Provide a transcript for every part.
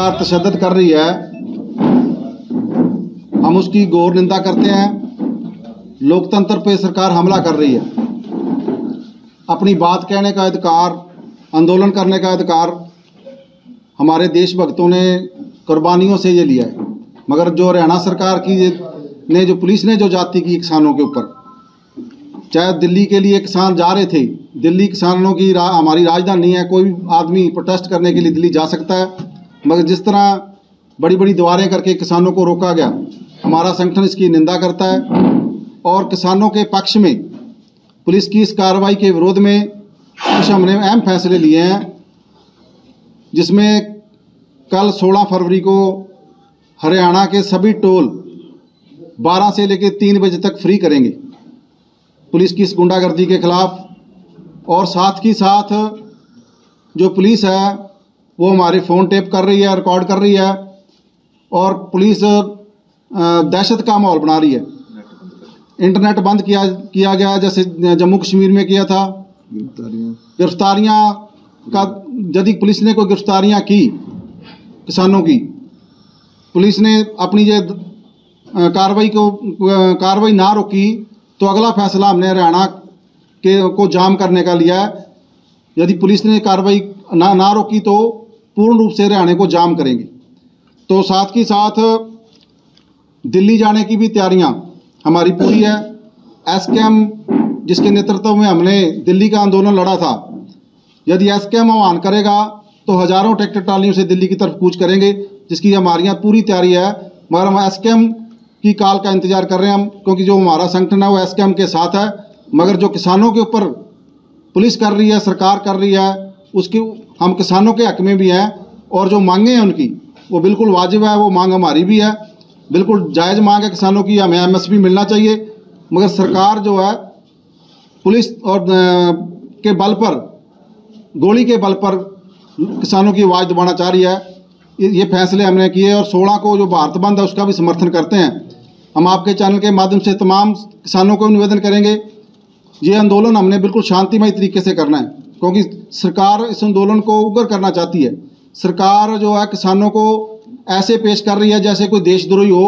सरकार तशद्दुद कर रही है, हम उसकी घोर निंदा करते हैं। लोकतंत्र पे सरकार हमला कर रही है। अपनी बात कहने का अधिकार, आंदोलन करने का अधिकार हमारे देशभक्तों ने कुर्बानियों से ये लिया है, मगर जो हरियाणा सरकार की ने जो पुलिस ने जो जाति की किसानों के ऊपर, चाहे दिल्ली के लिए किसान जा रहे थे, दिल्ली किसानों की हमारी राजधानी है, कोई भी आदमी प्रोटेस्ट करने के लिए दिल्ली जा सकता है, मगर जिस तरह बड़ी बड़ी दीवारें करके किसानों को रोका गया, हमारा संगठन इसकी निंदा करता है। और किसानों के पक्ष में पुलिस की इस कार्रवाई के विरोध में कुछ हमने अहम फैसले लिए हैं, जिसमें कल 16 फरवरी को हरियाणा के सभी टोल 12 से लेकर 3 बजे तक फ्री करेंगे पुलिस की इस गुंडागर्दी के खिलाफ। और साथ ही साथ जो पुलिस है वो हमारे फ़ोन टेप कर रही है, रिकॉर्ड कर रही है, और पुलिस दहशत का माहौल बना रही है। इंटरनेट बंद किया गया, जैसे जम्मू कश्मीर में किया था। गिरफ्तारियाँ का यदि पुलिस ने कोई गिरफ्तारियाँ की किसानों की, पुलिस ने अपनी ये कार्रवाई ना रोकी, तो अगला फैसला हमने हरियाणा को जाम करने का लिया है। यदि पुलिस ने कार्रवाई ना रोकी तो पूर्ण रूप से हरियाणा को जाम करेंगे। तो साथ ही साथ दिल्ली जाने की भी तैयारियां हमारी पूरी है। एसकेएम जिसके नेतृत्व में हमने दिल्ली का आंदोलन लड़ा था, यदि एसकेएम आह्वान करेगा तो हज़ारों ट्रैक्टर ट्रालियों से दिल्ली की तरफ कूच करेंगे, जिसकी हमारी पूरी तैयारी है। मगर हम एसकेएम की कॉल का इंतज़ार कर रहे हैं, हम, क्योंकि जो हमारा संगठन है वो एसकेएम के साथ है। मगर जो किसानों के ऊपर पुलिस कर रही है, सरकार कर रही है, उसकी हम किसानों के हक में भी हैं, और जो मांगें हैं उनकी वो बिल्कुल वाजिब है। वो मांग हमारी भी है, बिल्कुल जायज़ मांग है किसानों की, हमें एमएसपी मिलना चाहिए। मगर सरकार जो है पुलिस और के बल पर, गोली के बल पर किसानों की आवाज़ दबाना चाह रही है। ये फैसले हमने किए, और 16 को जो भारत बंद है उसका भी समर्थन करते हैं। हम आपके चैनल के माध्यम से तमाम किसानों को निवेदन करेंगे, ये आंदोलन हमने बिल्कुल शांतिमय तरीके से करना है, क्योंकि सरकार इस आंदोलन को उग्र करना चाहती है। सरकार जो है किसानों को ऐसे पेश कर रही है जैसे कोई देशद्रोही हो।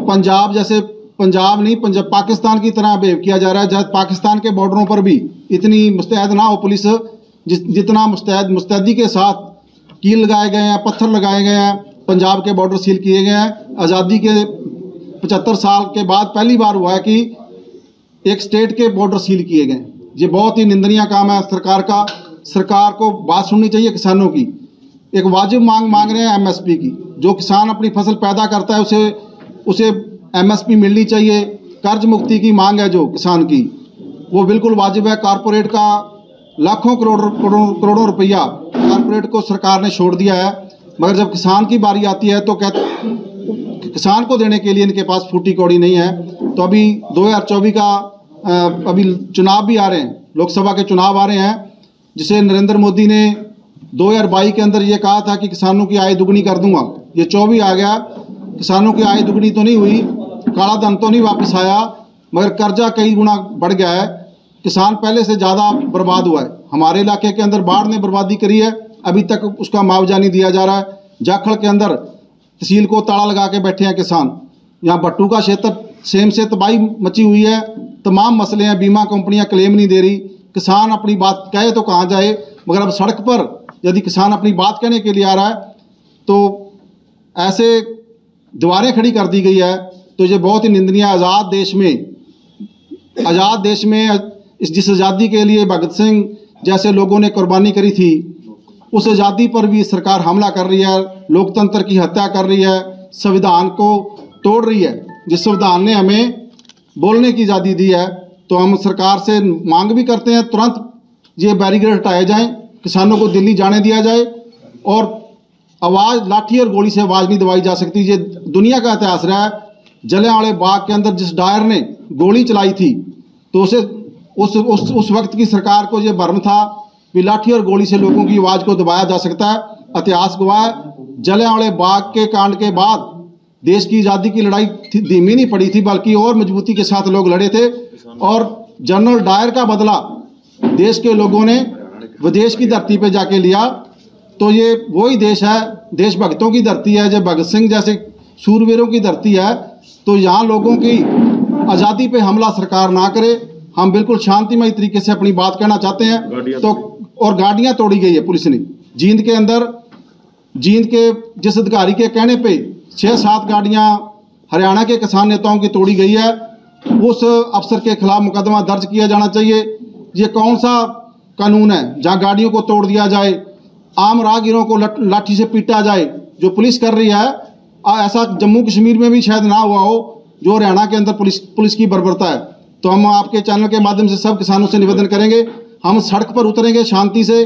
पंजाब जैसे, पंजाब नहीं, पाकिस्तान की तरह बिहेव किया जा रहा है। जहाँ पाकिस्तान के बॉर्डरों पर भी इतनी मुस्तैद ना हो पुलिस, जितना मुस्तैदी के साथ कील लगाए गए हैं, पत्थर लगाए गए हैं, पंजाब के बॉर्डर सील किए गए हैं। आज़ादी के 75 साल के बाद पहली बार हुआ है कि एक स्टेट के बॉर्डर सील किए गए। ये बहुत ही निंदनीय काम है सरकार का। सरकार को बात सुननी चाहिए किसानों की। एक वाजिब मांग रहे हैं एमएसपी की। जो किसान अपनी फसल पैदा करता है उसे एमएसपी मिलनी चाहिए। कर्ज मुक्ति की मांग है जो किसान की, वो बिल्कुल वाजिब है। कारपोरेट का लाखों करोड़ों रुपया कारपोरेट को सरकार ने छोड़ दिया है, मगर जब किसान की बारी आती है तो किसान को देने के लिए इनके पास फूटी कौड़ी नहीं है। तो अभी 2024 का अभी चुनाव भी आ रहे हैं, लोकसभा के चुनाव आ रहे हैं, जिसे नरेंद्र मोदी ने 2022 के अंदर ये कहा था कि किसानों की आय दुगनी कर दूंगा। ये 24 आ गया, किसानों की आय दुगनी तो नहीं हुई, काला धन तो नहीं वापस आया, मगर कर्जा कई गुना बढ़ गया है। किसान पहले से ज़्यादा बर्बाद हुआ है। हमारे इलाके के अंदर बाढ़ ने बर्बादी करी है, अभी तक उसका मुआवजा नहीं दिया जा रहा है। जाखड़ के अंदर तहसील को ताला लगा के बैठे हैं किसान। यहाँ भट्टू का क्षेत्र सेम से तबाही मची हुई है। तमाम मसले हैं, बीमा कंपनियां क्लेम नहीं दे रही। किसान अपनी बात कहे तो कहाँ जाए, मगर अब सड़क पर यदि किसान अपनी बात कहने के लिए आ रहा है तो ऐसे दीवारें खड़ी कर दी गई है। तो ये बहुत ही निंदनीय। आज़ाद देश में जिस आज़ादी के लिए भगत सिंह जैसे लोगों ने कुर्बानी करी थी, उस आज़ादी पर भी सरकार हमला कर रही है, लोकतंत्र की हत्या कर रही है, संविधान को तोड़ रही है। जिस संविधान ने हमें बोलने की आज़ादी दी है, तो हम सरकार से मांग भी करते हैं तुरंत ये बैरिकेड हटाए जाएं, किसानों को दिल्ली जाने दिया जाए, और आवाज़ लाठी और गोली से आवाज़ नहीं दबाई जा सकती। ये दुनिया का इतिहास रहा है। जलियांवाले बाग के अंदर जिस डायर ने गोली चलाई थी, तो उस वक्त की सरकार को ये भ्रम था कि लाठी और गोली से लोगों की आवाज़ को दबाया जा सकता है। इतिहास गवाह है, जलियांवाले बाग के कांड के बाद देश की आज़ादी की लड़ाई धीमी नहीं पड़ी थी, बल्कि और मजबूती के साथ लोग लड़े थे। और जनरल डायर का बदला देश के लोगों ने विदेश की धरती पर जाके लिया। तो ये वही देश है, देशभक्तों की धरती है, जो भगत सिंह जैसे सूरवीरों की धरती है। तो यहाँ लोगों की आज़ादी पे हमला सरकार ना करे। हम बिल्कुल शांतिमय तरीके से अपनी बात कहना चाहते हैं। तो और गाड़ियाँ तोड़ी गई है पुलिस ने जींद के अंदर। जींद के जिस अधिकारी के कहने पे 6-7 गाड़ियाँ हरियाणा के किसान नेताओं की तोड़ी गई है। उस अफसर के खिलाफ मुकदमा दर्ज किया जाना चाहिए। ये कौन सा कानून है जहाँ गाड़ियों को तोड़ दिया जाए, आम राहगीरों को लाठी से पीटा जाए, जो पुलिस कर रही है। ऐसा जम्मू कश्मीर में भी शायद ना हुआ हो जो हरियाणा के अंदर पुलिस की बर्बरता है। तो हम आपके चैनल के माध्यम से सब किसानों से निवेदन करेंगे, हम सड़क पर उतरेंगे शांति से।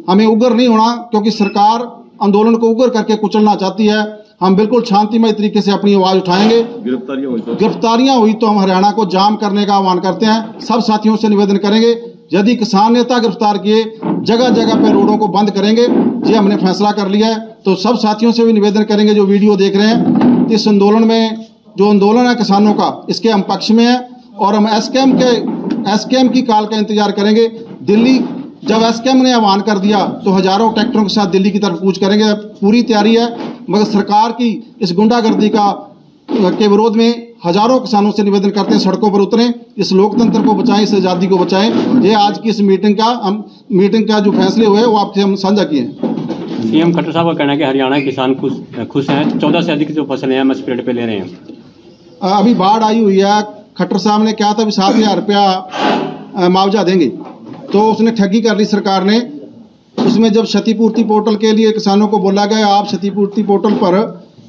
हमें उग्र नहीं होना, क्योंकि सरकार आंदोलन को उग्र करके कुचलना चाहती है। हम बिल्कुल शांतिमय तरीके से अपनी आवाज़ उठाएंगे। गिरफ्तारियां हुई तो हम हरियाणा को जाम करने का आह्वान करते हैं। सब साथियों से निवेदन करेंगे, यदि किसान नेता गिरफ्तार किए जगह जगह पर रोडों को बंद करेंगे। ये हमने फैसला कर लिया है। तो सब साथियों से भी निवेदन करेंगे जो वीडियो देख रहे हैं, इस आंदोलन में जो आंदोलन है किसानों का, इसके हम पक्ष में हैं। और हम एसकेएम की कॉल का इंतजार करेंगे। दिल्ली जब एसकेएम ने आह्वान कर दिया तो हजारों ट्रैक्टरों के साथ दिल्ली की तरफ कूच करेंगे। पूरी तैयारी है, मगर सरकार की इस गुंडागर्दी के विरोध में हजारों किसानों से निवेदन करते हैं सड़कों पर उतरें, इस लोकतंत्र को बचाएं, इस आज़ादी को बचाएं। ये आज की इस मीटिंग का जो फैसले हुए वो आपसे हम साझा किए हैं। सीएम खट्टर साहब का कहना है कि हरियाणा के किसान खुश हैं, 14 से अधिक जो फसलें हैं स्प्रेड पे ले रहे हैं। अभी बाढ़ आई हुई है, खट्टर साहब ने कहा था भी 7,000 रुपया मुआवजा देंगे, तो उसने ठगी कर ली सरकार ने। उसमें जब क्षतिपूर्ति पोर्टल के लिए किसानों को बोला गया आप क्षतिपूर्ति पोर्टल पर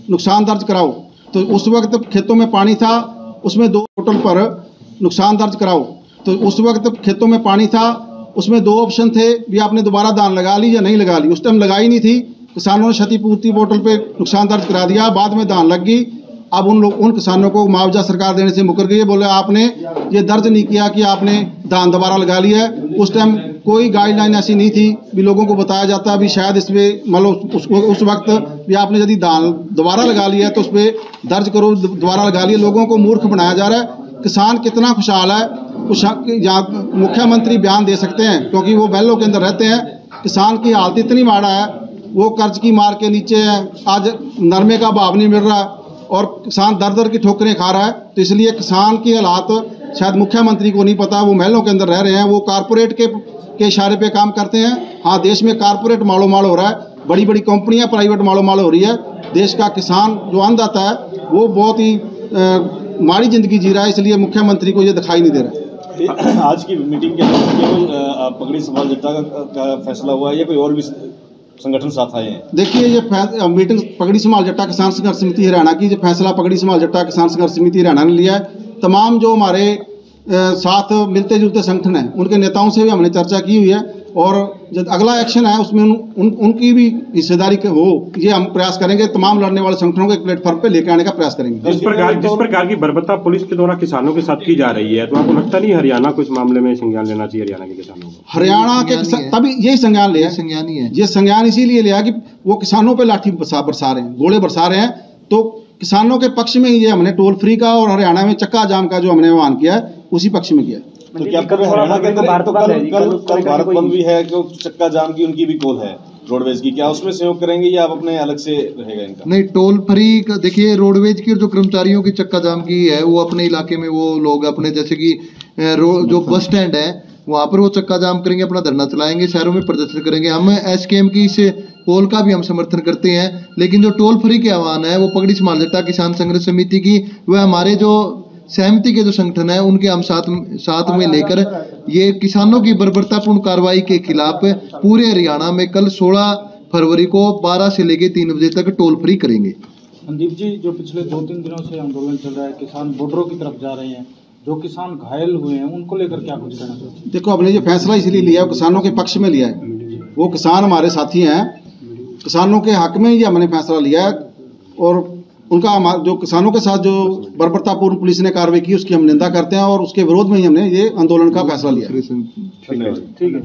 नुकसान दर्ज कराओ, तो उस वक्त खेतों में पानी था, उसमें 2 पोर्टल पर नुकसान दर्ज कराओ। तो उस वक्त खेतों में पानी था, उसमें 2 ऑप्शन थे, भी आपने दोबारा दान लगा ली या नहीं लगा ली। उस टाइम लगाई नहीं थी, किसानों ने क्षतिपूर्ति पोर्टल पे नुकसान दर्ज करा दिया, बाद में दान लग गई। अब उन किसानों को मुआवजा सरकार देने से मुकर गई है। बोले आपने ये दर्ज नहीं किया कि आपने दान दोबारा लगा लिया है। उस टाइम कोई गाइडलाइन ऐसी नहीं थी भी लोगों को बताया जाता भी शायद इसमें मतलब उस वक्त भी आपने यदि दान दोबारा लगा लिया है तो उस पर दर्ज करो, दोबारा लगा लिया। लोगों को मूर्ख बनाया जा रहा है। किसान कितना खुशहाल है, मुख्यमंत्री बयान दे सकते हैं क्योंकि वो बैलों के अंदर रहते हैं। किसान की हालत इतनी माड़ा है, वो कर्ज की मार के नीचे है। आज नरमे का भाव नहीं मिल रहा और किसान दर दर की ठोकरें खा रहा है। तो इसलिए किसान की हालात शायद मुख्यमंत्री को नहीं पता, वो महलों के अंदर रह रहे हैं, वो कारपोरेट के इशारे पे काम करते हैं। हाँ, देश में कारपोरेट मालो माल हो रहा है, बड़ी बड़ी कंपनियां प्राइवेट मालो माल हो रही है। देश का किसान जो अन्नदाता है वो बहुत ही माड़ी जिंदगी जी रहा है, इसलिए मुख्यमंत्री को ये दिखाई नहीं दे रहा है। आज की मीटिंग के अंदर केवल पगड़ी समाज जट्टा का फैसला हुआ है या कोई और भी संगठन साथ आए हैं? देखिए, ये मीटिंग पगड़ी समाज जट्टा किसान संघर्ष समिति हरियाणा की, जो फैसला पगड़ी समाज जट्टा किसान संघर्ष समिति हरियाणा ने लिया है। तमाम जो हमारे साथ मिलते जुलते संगठन हैं उनके नेताओं से भी हमने चर्चा की हुई है और जब अगला एक्शन है उसमें उनकी भी हिस्सेदारी हो, ये हम प्रयास करेंगे। तमाम लड़ने वाले संगठनों को एक प्लेटफॉर्म पे लेकर आने का प्रयास करेंगे। जिस प्रकार की बर्बरता पुलिस के द्वारा किसानों के साथ की जा रही है, तो आपको लगता नहीं हरियाणा को इस मामले में संज्ञान लेना चाहिए? हरियाणा के किसानों को, हरियाणा के तभी यही संज्ञान लिया, संज्ञान ही है ये। संज्ञान इसीलिए लिया कि वो किसानों पर लाठी बरसा रहे हैं, गोले बरसा रहे हैं। तो किसानों के पक्ष में ये हमने टोल फ्री का और हरियाणा में चक्का जाम का जो हमने आह्वान किया है उसी पक्ष में किया है। तो क्या हरियाणा के अंदर कल भारत बंद भी है, जो चक्का जाम की उनकी भी कॉल है रोडवेज की, क्या उसमें सहयोग करेंगे या आप अपने अलग से रहेगा इनका? नहीं, टोल फ्री का देखिए, रोडवेज की और जो कर्मचारियों की चक्का जाम की है वो अपने इलाके में वो लोग अपने जैसे कि जो बस स्टैंड है वहाँ पर वो चक्का जाम करेंगे, अपना धरना चलाएंगे, शहरों में प्रदर्शन करेंगे। हम एसकेएम की इस पोल का भी हम समर्थन करते हैं, लेकिन जो टोल फ्री के आह्वान है वो पगड़ी समाज जट्टा किसान संघर्ष समिति की, वह हमारे जो सहमति के जो संगठन है उनके हम साथ में लेकर ये किसानों की बर्बरतापूर्ण कार्रवाई के खिलाफ पूरे हरियाणा में कल 16 फरवरी को 12 से लेकर 3 बजे तक टोल फ्री करेंगे। संदीप जी, जो पिछले 2-3 दिनों से आंदोलन चल रहा है, किसान बॉर्डरों की तरफ जा रहे हैं, जो किसान घायल हुए हैं उनको लेकर क्या कुछ कहना चाहते हैं? देखो, हमने ये फैसला इसलिए लिया है, किसानों के पक्ष में लिया है। वो किसान हमारे साथी हैं, किसानों के हक में ही हमने फैसला लिया है और उनका जो किसानों के साथ जो बर्बरतापूर्ण पुलिस ने कार्रवाई की उसकी हम निंदा करते हैं और उसके विरोध में ही हमने ये आंदोलन का फैसला लिया है। ठीक है।